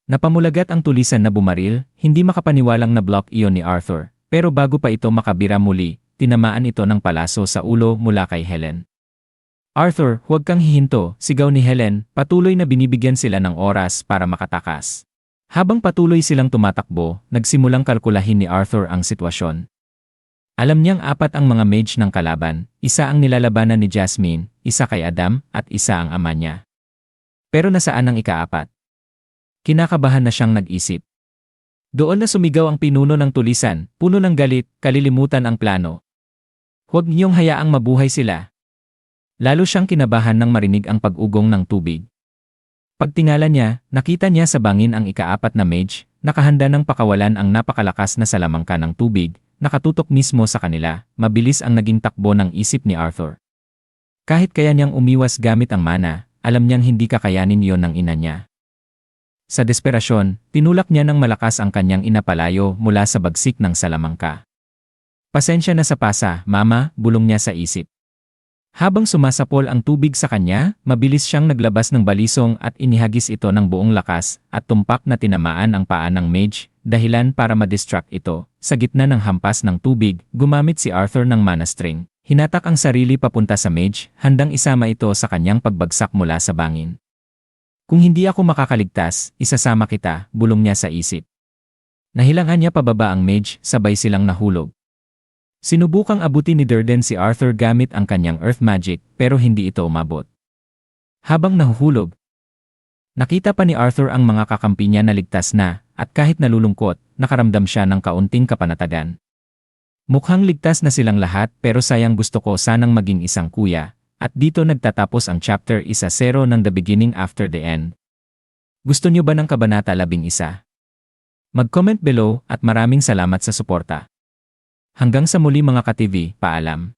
Napamulagat ang tulisan na bumaril, hindi makapaniwalang na block iyon ni Arthur, pero bago pa ito makabira muli, tinamaan ito ng palaso sa ulo mula kay Helen. Arthur, huwag kang hihinto, sigaw ni Helen, patuloy na binibigyan sila ng oras para makatakas. Habang patuloy silang tumatakbo, nagsimulang kalkulahin ni Arthur ang sitwasyon. Alam niyang apat ang mga mage ng kalaban, isa ang nilalabanan ni Jasmine, isa kay Adam, at isa ang ama niya. Pero nasaan ang ikaapat? Kinakabahan na siyang nag-isip. Doon na sumigaw ang pinuno ng tulisan, puno ng galit, kalilimutan ang plano. Huwag niyong hayaang mabuhay sila. Lalo siyang kinabahan nang marinig ang pag-ugong ng tubig. Pagtingala niya, nakita niya sa bangin ang ikaapat na mage, nakahanda ng pakawalan ang napakalakas na salamangka ng tubig, nakatutok mismo sa kanila, mabilis ang naging takbo ng isip ni Arthur. Kahit kaya niyang umiwas gamit ang mana, alam niyang hindi kakayanin yon ng ina niya. Sa desperasyon, tinulak niya ng malakas ang kanyang inapalayo mula sa bagsik ng salamangka. Pasensya na sa pasa, mama, bulong niya sa isip. Habang sumasapol ang tubig sa kanya, mabilis siyang naglabas ng balisong at inihagis ito ng buong lakas at tumpak na tinamaan ang paa ng mage, dahilan para ma-distract ito. Sa gitna ng hampas ng tubig, gumamit si Arthur ng mana string. Hinatak ang sarili papunta sa mage, handang isama ito sa kanyang pagbagsak mula sa bangin. Kung hindi ako makakaligtas, isasama kita, bulong niya sa isip. Nahilangan niya pababa ang mage, sabay silang nahulog. Sinubukang abutin ni Durden si Arthur gamit ang kanyang earth magic, pero hindi ito umabot. Habang nahuhulog, nakita pa ni Arthur ang mga kakampi niya na ligtas na, at kahit nalulungkot, nakaramdam siya ng kaunting kapanatagan. Mukhang ligtas na silang lahat, pero sayang, gusto ko sanang maging isang kuya. At dito nagtatapos ang chapter 1-0 ng The Beginning After the End. Gusto niyo ba ng kabanata 11? Mag-comment below at maraming salamat sa suporta. Hanggang sa muli mga ka-TV, paalam.